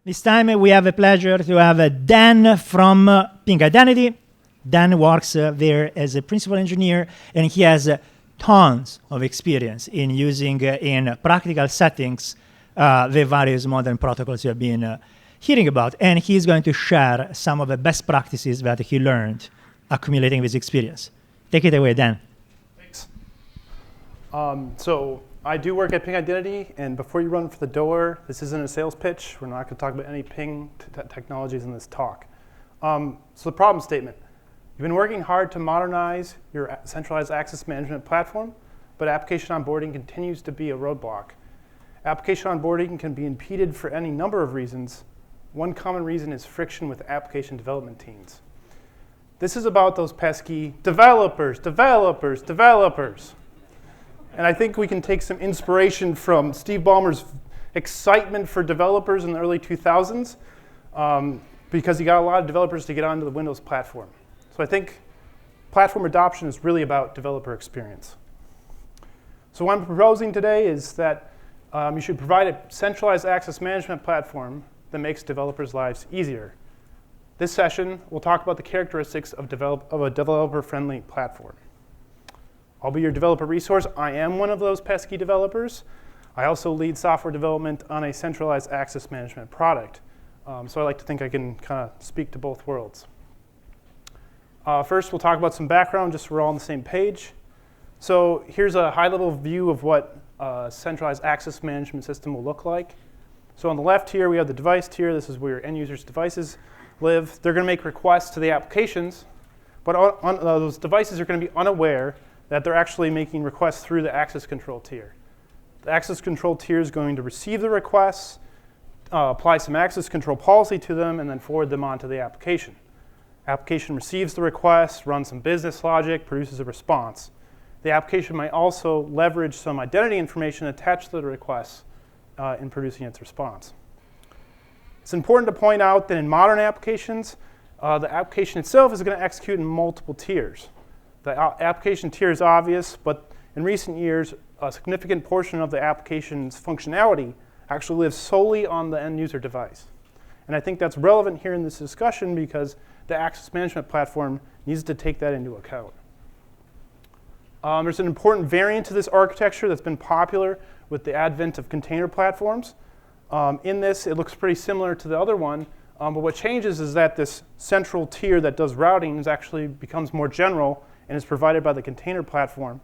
This time we have a pleasure to have Dan from Ping Identity. Dan works there as a principal engineer, and he has tons of experience in using in practical settings the various modern protocols you have been hearing about. And he's going to share some of the best practices that he learned accumulating this experience. Take it away, Dan. Thanks. So I do work at Ping Identity, and before you run for the door, this isn't a sales pitch. We're not going to talk about any ping technologies in this talk. So the problem statement. You've been working hard to modernize your centralized access management platform, but application onboarding continues to be a roadblock. Application onboarding can be impeded for any number of reasons. One common reason is friction with application development teams. This is about those pesky developers. And I think we can take some inspiration from Steve Ballmer's excitement for developers in the early 2000s because he got a lot of developers to get onto the Windows platform. So I think platform adoption is really about developer experience. So what I'm proposing today is that you should provide a centralized access management platform that makes developers' lives easier. This session, we'll talk about the characteristics of a developer-friendly platform. I'll be your developer resource. I am one of those pesky developers. I also lead software development on a centralized access management product. So I like to think I can kind of speak to both worlds. First, we'll talk about some background, just so we're all on the same page. So here's a high-level view of what a centralized access management system will look like. So on the left here, we have the device tier. This is where your end users' devices live. They're going to make requests to the applications, but those devices are going to be unaware that they're actually making requests through the access control tier. The access control tier is going to receive the requests, apply some access control policy to them, and then forward them on to the application. Application receives the request, runs some business logic, produces a response. The application might also leverage some identity information attached to the request in producing its response. It's important to point out that in modern applications, the application itself is going to execute in multiple tiers. The application tier is obvious, but in recent years, a significant portion of the application's functionality actually lives solely on the end user device. And I think that's relevant here in this discussion because the access management platform needs to take that into account. There's an important variant to this architecture that's been popular with the advent of container platforms. In this, it looks pretty similar to the other one, but what changes is that this central tier that does routing actually becomes more general and is provided by the container platform.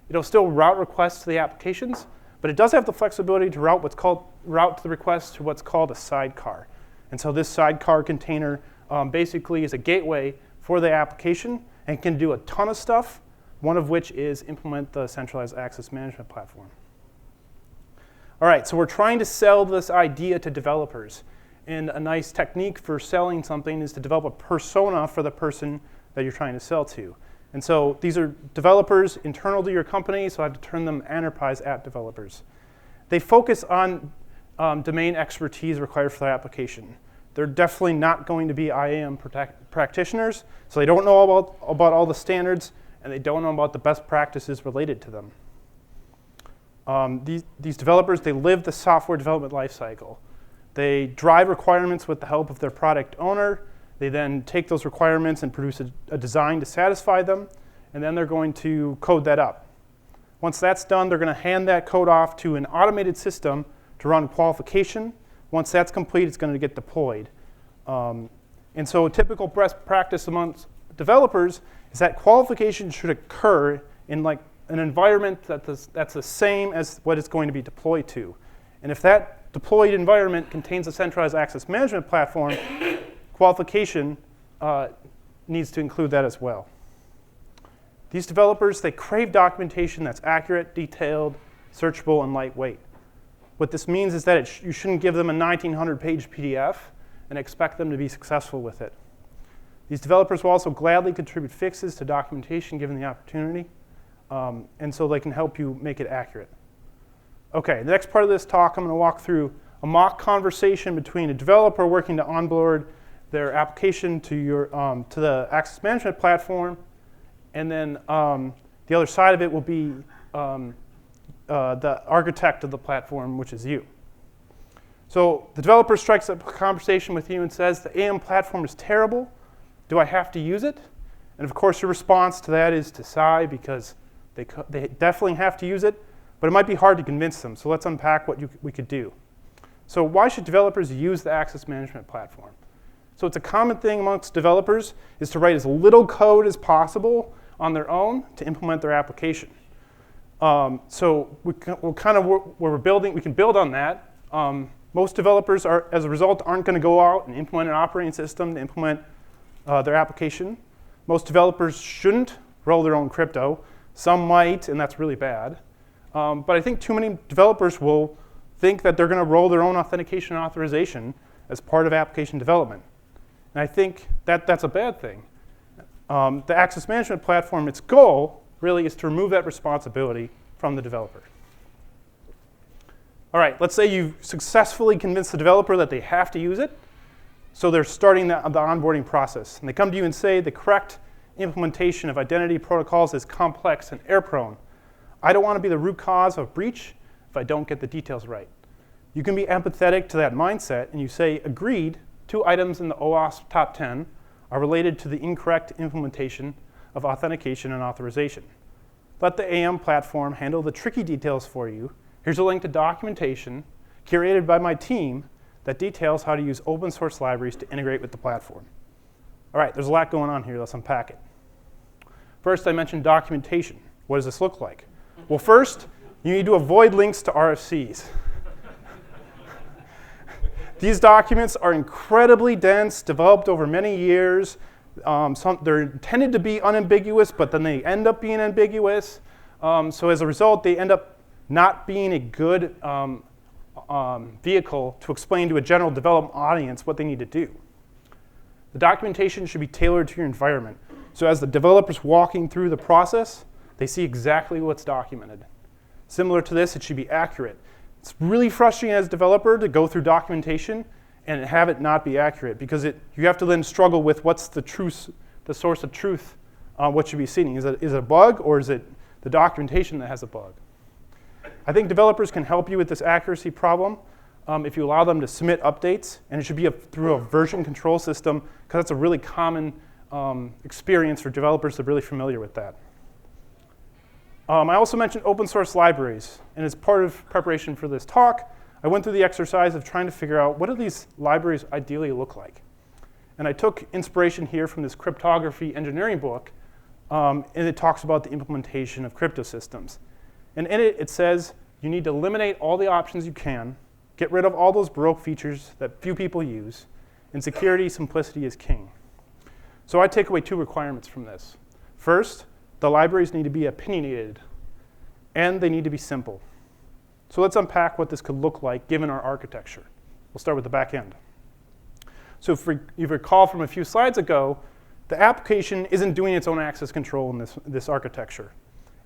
It'll still route requests to the applications, but it does have the flexibility to route the request to what's called a sidecar. And so this sidecar container basically is a gateway for the application and can do a ton of stuff, one of which is implement the centralized access management platform. All right, so we're trying to sell this idea to developers. And a nice technique for selling something is to develop a persona for the person that you're trying to sell to. And so these are developers internal to your company, so I have to turn them enterprise app developers. They focus on domain expertise required for the application. They're definitely not going to be IAM practitioners, so they don't know about all the standards, and they don't know about the best practices related to them. These developers, they live the software development lifecycle. They drive requirements with the help of their product owner. They then take those requirements and produce a design to satisfy them, and then they're going to code that up. Once that's done, they're going to hand that code off to an automated system to run qualification. Once that's complete, it's going to get deployed. And so a typical best practice amongst developers is that qualification should occur in like an environment that's the same as what it's going to be deployed to. And if that deployed environment contains a centralized access management platform, qualification needs to include that as well. These developers, they crave documentation that's accurate, detailed, searchable, and lightweight. What this means is that you shouldn't give them a 1,900-page PDF and expect them to be successful with it. These developers will also gladly contribute fixes to documentation given the opportunity, and so they can help you make it accurate. Okay, the next part of this talk, I'm going to walk through a mock conversation between a developer working to onboard their application to the access management platform, and then the other side of it will be the architect of the platform, which is you. So the developer strikes up a conversation with you and says, the AM platform is terrible. Do I have to use it? And of course, your response to that is to sigh, because they definitely have to use it, but it might be hard to convince them. So let's unpack what we could do. So why should developers use the access management platform? So it's a common thing amongst developers is to write as little code as possible on their own to implement their application. So we're building, we can build on that. Most developers, as a result, aren't going to go out and implement an operating system to implement their application. Most developers shouldn't roll their own crypto. Some might, and that's really bad. But I think too many developers will think that they're going to roll their own authentication and authorization as part of application development. And I think that that's a bad thing. The access management platform, its goal really is to remove that responsibility from the developer. All right, let's say you've successfully convinced the developer that they have to use it. So they're starting the onboarding process. And they come to you and say the correct implementation of identity protocols is complex and error-prone. I don't want to be the root cause of breach if I don't get the details right. You can be empathetic to that mindset, and you say, agreed, 2 items in the OWASP top 10 are related to the incorrect implementation of authentication and authorization. Let the AM platform handle the tricky details for you. Here's a link to documentation curated by my team that details how to use open source libraries to integrate with the platform. All right, there's a lot going on here. Let's unpack it. First, I mentioned documentation. What does this look like? Well, first, you need to avoid links to RFCs. These documents are incredibly dense, developed over many years. They're intended to be unambiguous, but then they end up being ambiguous. So as a result, they end up not being a good vehicle to explain to a general development audience what they need to do. The documentation should be tailored to your environment. So as the developer's walking through the process, they see exactly what's documented. Similar to this, it should be accurate. It's really frustrating as a developer to go through documentation and have it not be accurate, because you have to then struggle with what's the source of truth, what should be seen. Is it a bug, or is it the documentation that has a bug? I think developers can help you with this accuracy problem if you allow them to submit updates, and it should be through a version control system, because that's a really common experience for developers that are really familiar with that. I also mentioned open source libraries, and as part of preparation for this talk, I went through the exercise of trying to figure out what do these libraries ideally look like. And I took inspiration here from this cryptography engineering book, and it talks about the implementation of crypto systems. And in it, it says you need to eliminate all the options you can, get rid of all those Baroque features that few people use, and security simplicity is king. So I take away 2 requirements from this. First, the libraries need to be opinionated, and they need to be simple. So let's unpack what this could look like given our architecture. We'll start with the back end. So if you recall from a few slides ago, the application isn't doing its own access control in this architecture.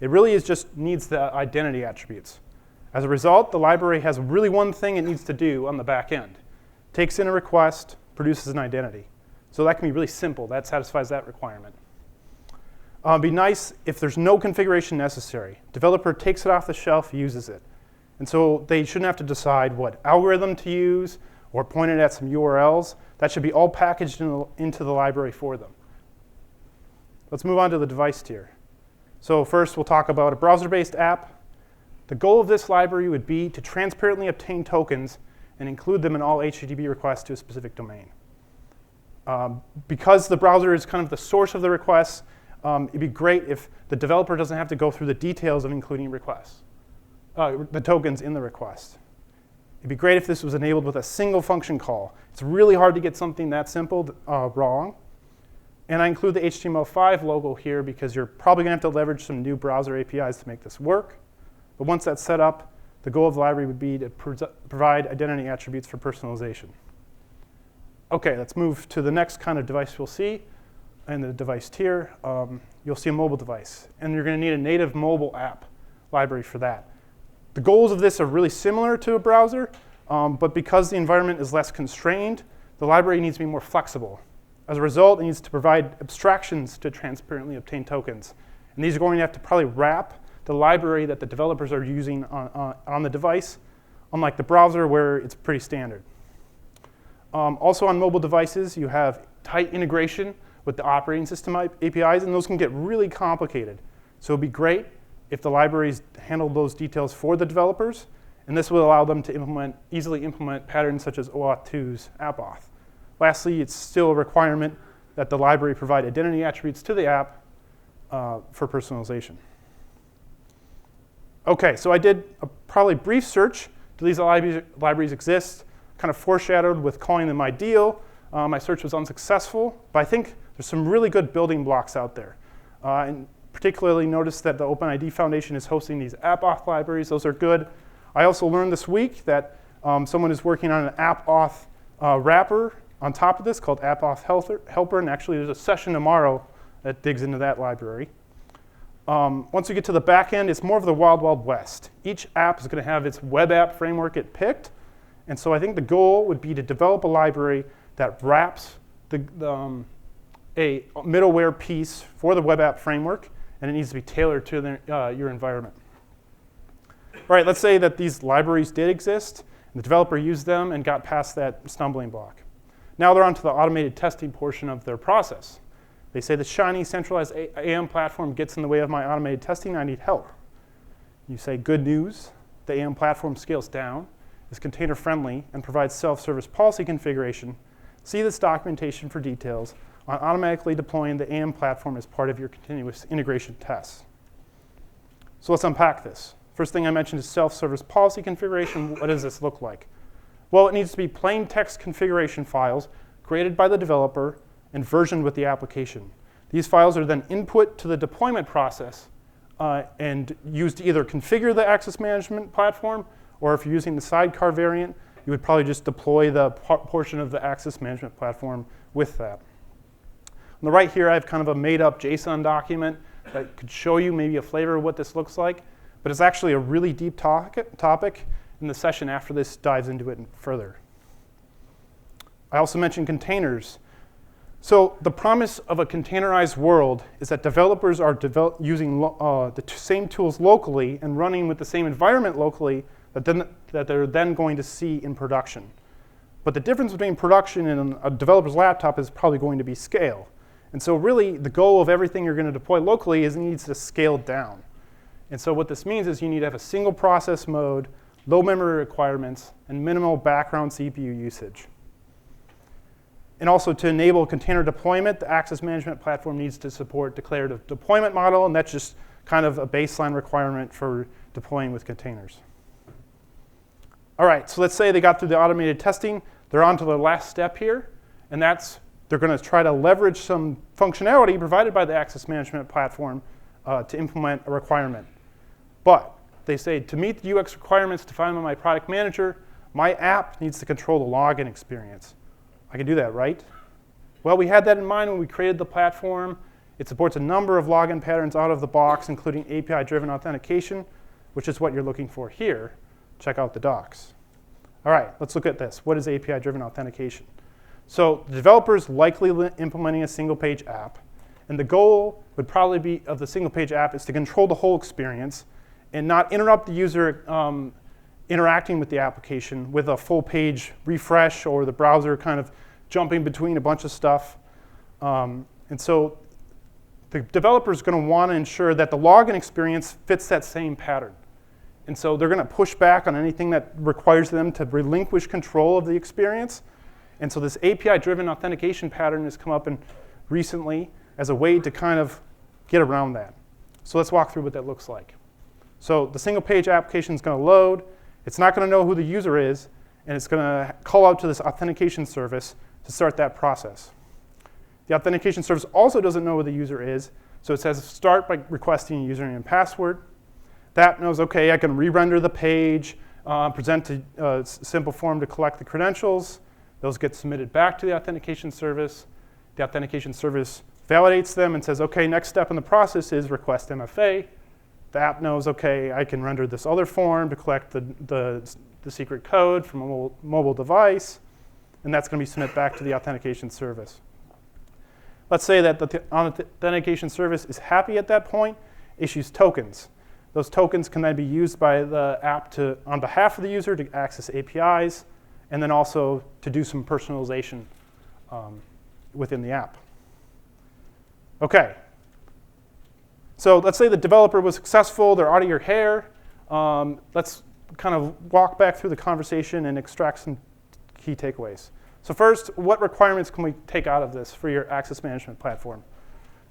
It really just needs the identity attributes. As a result, the library has really one thing it needs to do on the back end. Takes in a request, produces an identity. So that can be really simple. That satisfies that requirement. It'd be nice if there's no configuration necessary. Developer takes it off the shelf, uses it. And so they shouldn't have to decide what algorithm to use or point it at some URLs. That should be all packaged into the library for them. Let's move on to the device tier. So first, we'll talk about a browser-based app. The goal of this library would be to transparently obtain tokens and include them in all HTTP requests to a specific domain. Because the browser is kind of the source of the requests, it'd be great if the developer doesn't have to go through the details of including requests, the tokens in the request. It'd be great if this was enabled with a single function call. It's really hard to get something that simple wrong. And I include the HTML5 logo here because you're probably going to have to leverage some new browser APIs to make this work. But once that's set up, the goal of the library would be to provide identity attributes for personalization. OK, let's move to the next kind of device we'll see in the device tier. You'll see a mobile device. And you're going to need a native mobile app library for that. The goals of this are really similar to a browser, but because the environment is less constrained, the library needs to be more flexible. As a result, it needs to provide abstractions to transparently obtain tokens. And these are going to have to probably wrap the library that the developers are using on the device unlike the browser where it's pretty standard. Also on mobile devices, you have tight integration with the operating system APIs, and those can get really complicated. So it'd be great if the libraries handled those details for the developers, and this will allow them to easily implement patterns such as OAuth2's AppAuth. Lastly, it's still a requirement that the library provide identity attributes to the app for personalization. Okay, so I did a probably brief search. Do these libraries exist? Kind of foreshadowed with calling them ideal. My search was unsuccessful, but I think there's some really good building blocks out there. And particularly noticed that the OpenID Foundation is hosting these AppAuth libraries. Those are good. I also learned this week that someone is working on an AppAuth wrapper on top of this called AppAuth Helper, and actually there's a session tomorrow that digs into that library. Once we get to the back end, it's more of the wild, wild west. Each app is going to have its web app framework it picked, and so I think the goal would be to develop a library that wraps a middleware piece for the web app framework, and it needs to be tailored to your environment. All right, let's say that these libraries did exist, and the developer used them and got past that stumbling block. Now they're on to the automated testing portion of their process. They say the shiny centralized AM platform gets in the way of my automated testing, I need help. You say, good news, the AM platform scales down, is container friendly, and provides self-service policy configuration. See this documentation for details on automatically deploying the AM platform as part of your continuous integration tests. So let's unpack this. First thing I mentioned is self-service policy configuration. What does this look like? Well, it needs to be plain text configuration files created by the developer and versioned with the application. These files are then input to the deployment process and used to either configure the access management platform, or if you're using the sidecar variant, you would probably just deploy the portion of the access management platform with that. On the right here, I have kind of a made-up JSON document that could show you maybe a flavor of what this looks like, but it's actually a really deep topic, and the session after this dives into it further. I also mentioned containers. So the promise of a containerized world is that developers are using the same tools locally and running with the same environment locally that they're then going to see in production. But the difference between production and a developer's laptop is probably going to be scale. And so really, the goal of everything you're going to deploy locally is it needs to scale down. And so what this means is you need to have a single process mode, low memory requirements, and minimal background CPU usage. And also to enable container deployment, the access management platform needs to support declarative deployment model, and that's just kind of a baseline requirement for deploying with containers. All right, so let's say they got through the automated testing. They're on to the last step here, and that's they're going to try to leverage some functionality provided by the access management platform to implement a requirement. But they say, to meet the UX requirements defined by my product manager, my app needs to control the login experience. I can do that, right? Well, we had that in mind when we created the platform. It supports a number of login patterns out of the box, including API-driven authentication, which is what you're looking for here. Check out the docs. All right, let's look at this. What is API-driven authentication? So the developer is likely implementing a single-page app, and the goal would probably be of the single-page app is to control the whole experience and not interrupt the user interacting with the application with a full-page refresh or the browser kind of jumping between a bunch of stuff. And so the developer is going to want to ensure that the login experience fits that same pattern. And so they're going to push back on anything that requires them to relinquish control of the experience. And so this API-driven authentication pattern has come up recently as a way to kind of get around that. So let's walk through what that looks like. So the single-page application is going to load. It's not going to know who the user is, and it's going to call out to this authentication service to start that process. The authentication service also doesn't know who the user is, so it says start by requesting a username and password. That knows, OK, I can re-render the page, present a simple form to collect the credentials. Those get submitted back to the authentication service. The authentication service validates them and says, OK, next step in the process is request MFA. The app knows, OK, I can render this other form to collect the secret code from a mobile device, and that's going to be submitted back to the authentication service. Let's say that the authentication service is happy at that point, issues tokens. Those tokens can then be used by the app on behalf of the user to access APIs, and then also to do some personalization within the app. OK. So let's say the developer was successful. They're out of your hair. Let's kind of walk back through the conversation and extract some key takeaways. So first, what requirements can we take out of this for your access management platform?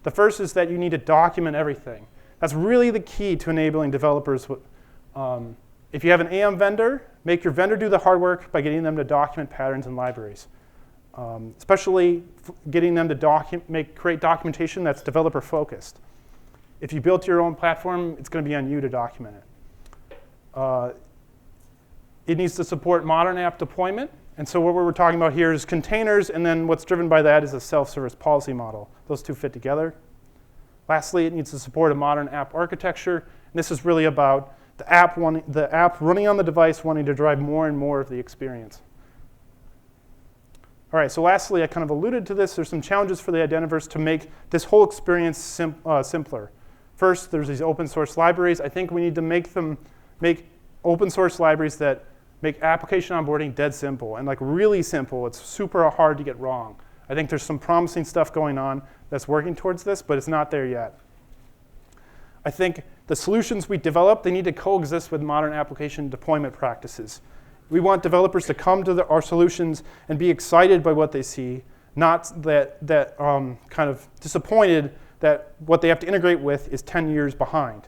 The first is that you need to document everything. That's really the key to enabling developers. If you have an AM vendor, make your vendor do the hard work by getting them to document patterns and libraries. Especially getting them to create documentation that's developer focused. If you built your own platform, it's going to be on you to document it. It needs to support modern app deployment. And so what we're talking about here is containers, and then what's driven by that is a self-service policy model. Those two fit together. Lastly, it needs to support a modern app architecture. And this is really about the app running on the device wanting to drive more and more of the experience. All right, so lastly, I kind of alluded to this. There's some challenges for the Identiverse to make this whole experience simpler. First, there's these open source libraries. I think we need to make open source libraries that make application onboarding dead simple and like really simple. It's super hard to get wrong. I think there's some promising stuff going on that's working towards this, but it's not there yet. I think the solutions we develop, they need to coexist with modern application deployment practices. We want developers to come to our solutions and be excited by what they see, not that kind of disappointed that what they have to integrate with is 10 years behind.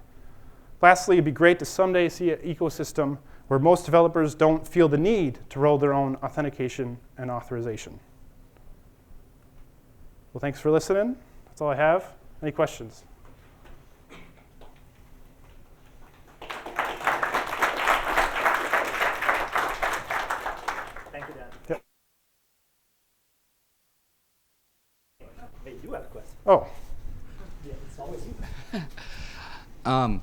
Lastly, it'd be great to someday see an ecosystem where most developers don't feel the need to roll their own authentication and authorization. Well, thanks for listening. That's all I have. Any questions? Thank you, Dan. Yep. Hey, you have a question. Oh. Yeah, it's always you.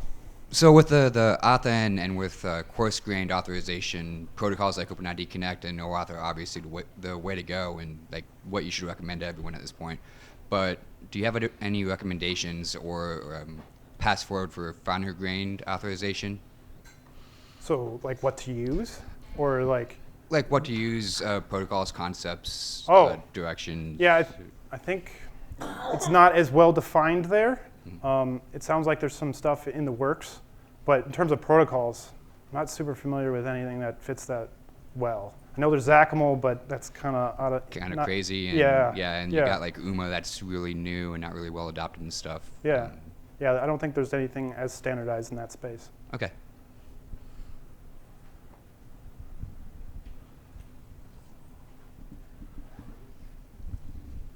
So with the auth and with coarse-grained authorization, protocols like OpenID Connect and OAuth are obviously the way to go and like what you should recommend to everyone at this point. But do you have any recommendations or paths forward for finer-grained authorization? So like what to use? Or like what to use, protocols, concepts, direction? Yeah, I think it's not as well defined there. It sounds like there's some stuff in the works, but in terms of protocols, I'm not super familiar with anything that fits that well. I know there's XACML, but that's kind of crazy. And, and you got like UMA that's really new and not really well adopted and stuff. Yeah, I don't think there's anything as standardized in that space. Okay.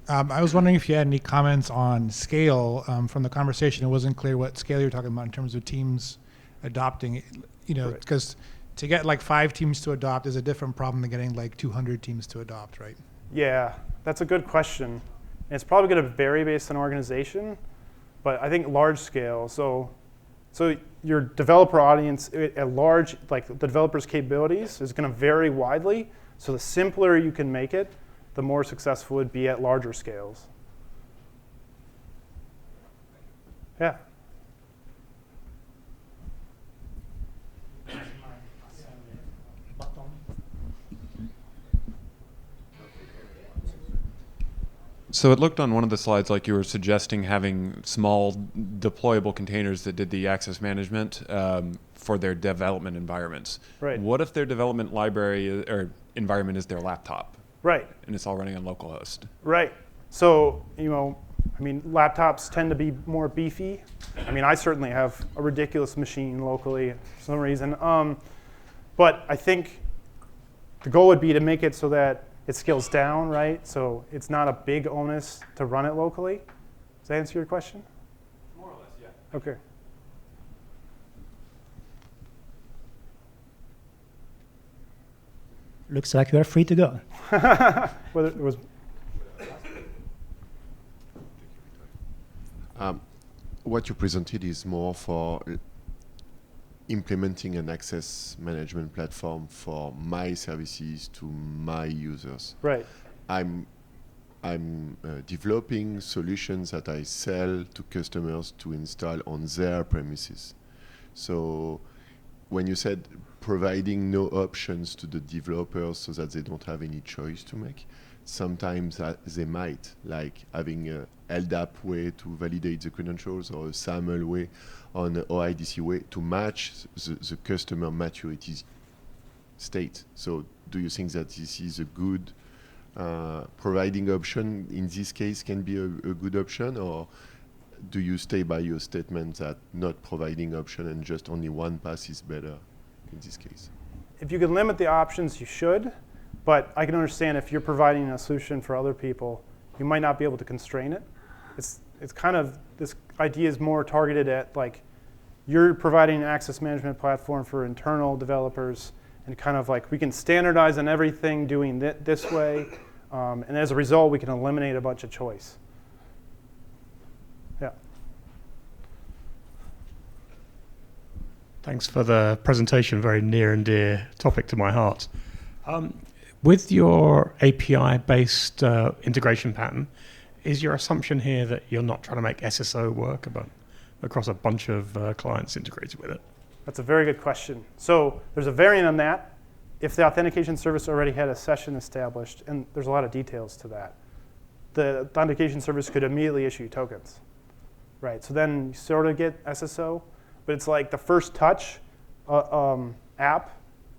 I was wondering if you had any comments on scale. From the conversation, it wasn't clear what scale you're talking about in terms of teams adopting it. You know, because to get like 5 teams to adopt is a different problem than getting like 200 teams to adopt, right? Yeah, that's a good question. And it's probably going to vary based on organization, but I think large scale. So your developer audience at large, like the developer's capabilities, is going to vary widely. So the simpler you can make it, the more successful it would be at larger scales. Yeah. So it looked on one of the slides like you were suggesting having small deployable containers that did the access management for their development environments. Right. What if their development library or environment is their laptop? Right. And it's all running on localhost. Right. So, I mean, laptops tend to be more beefy. I mean, I certainly have a ridiculous machine locally for some reason. But I think the goal would be to make it so that it scales down, right? So it's not a big onus to run it locally. Does that answer your question? More or less, yeah. OK. Looks like you are free to go. Whether it was what you presented is more for implementing an access management platform for my services to my users. right. I'm developing solutions that I sell to customers to install on their premises. So when you said providing no options to the developers so that they don't have any choice to make, sometimes they might, like having a LDAP way to validate the credentials or a SAML way on an OIDC way to match the customer maturity state. So do you think that this is a good providing option in this case can be a good option, or do you stay by your statement that not providing option and just only one pass is better in this case? If you can limit the options, you should. But I can understand if you're providing a solution for other people, you might not be able to constrain it. It's kind of, this idea is more targeted at like, you're providing an access management platform for internal developers, and kind of like, we can standardize on everything doing this way, and as a result, we can eliminate a bunch of choice. Yeah. Thanks for the presentation, very near and dear topic to my heart. With your API-based integration pattern, is your assumption here that you're not trying to make SSO work across a bunch of clients integrated with it? That's a very good question. So there's a variant on that. If the authentication service already had a session established, and there's a lot of details to that, the authentication service could immediately issue tokens, right? So then you sort of get SSO, but it's like the first touch app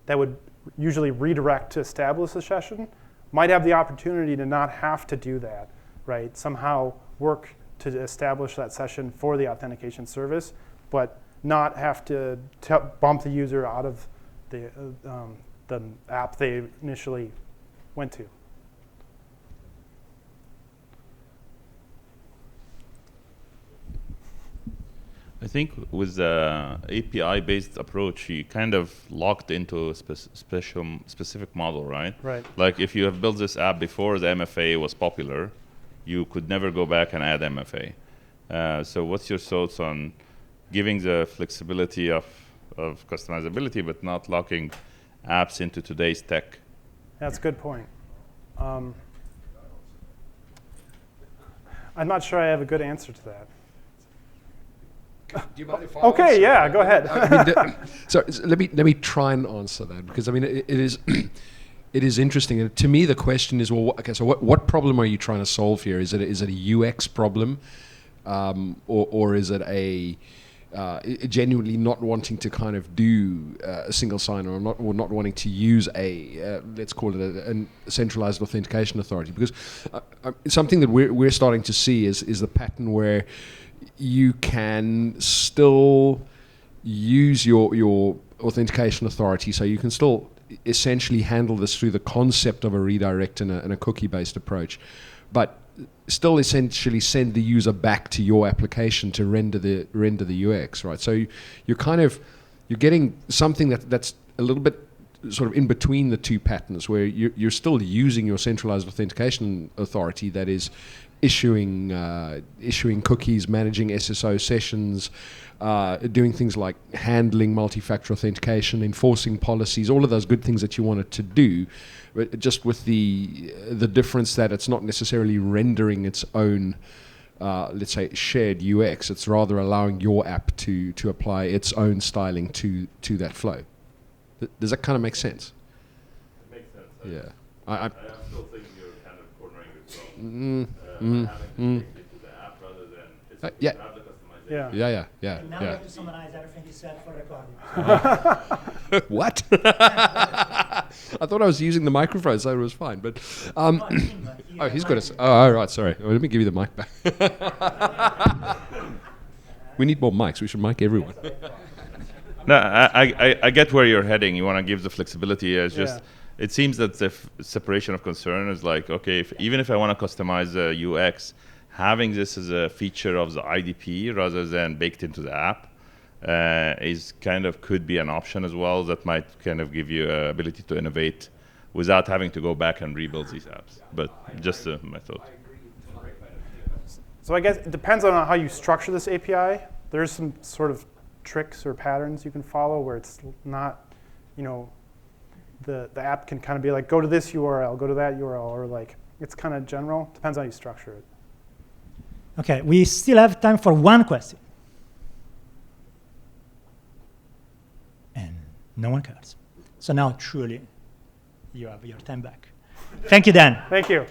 that would usually redirect to establish a session might have the opportunity to not have to do that, right? Somehow work to establish that session for the authentication service, but not have to bump the user out of the app they initially went to. I think with the API-based approach, you kind of locked into a specific model, right? Right. Like if you have built this app before the MFA was popular, you could never go back and add MFA. So what's your thoughts on giving the flexibility of customizability, but not locking apps into today's tech? That's a good point. I'm not sure I have a good answer to that. Do you mind if I Okay, answer? yeah, go ahead. I mean, so let me try and answer that, because I mean it is it is interesting. And to me, the question is, well, okay, so what problem are you trying to solve here? Is it a UX problem, or is it a genuinely not wanting to kind of do a single sign, or not wanting to use a let's call it a centralized authentication authority? Because something that we're starting to see is the pattern where you can still use your authentication authority, so you can still essentially handle this through the concept of a redirect and a cookie-based approach, but still essentially send the user back to your application to render the UX, right? So you're getting something that's a little bit sort of in between the two patterns, where you're still using your centralized authentication authority that is issuing cookies, managing SSO sessions, doing things like handling multi-factor authentication, enforcing policies, all of those good things that you want it to do, but just with the difference that it's not necessarily rendering its own, let's say, shared UX. It's rather allowing your app to apply its own styling to that flow. Does that kind of make sense? It makes sense. Yeah. I still think you're kind of cornering yourself. Having to take it to the app rather than it's yeah. have the customization. Yeah. And now you have to summarize everything you said for recording. What? I thought I was using the microphone, so it was fine. But oh, he's got us. Oh, all right. Sorry. Well, let me give you the mic back. We need more mics. We should mic everyone. No, I get where you're heading. You want to give the flexibility. It's just, it seems that the separation of concern is like, okay, even if I want to customize the UX, having this as a feature of the IDP rather than baked into the app is kind of could be an option as well that might kind of give you ability to innovate without having to go back and rebuild these apps. But just my thought. So I guess it depends on how you structure this API. There's some sort of tricks or patterns you can follow where it's not, the app can kind of be like, go to this URL, go to that URL, or like, it's kind of general. Depends on how you structure it. Okay, we still have time for one question. No one cares. So now truly you have your time back. Thank you, Dan. Thank you.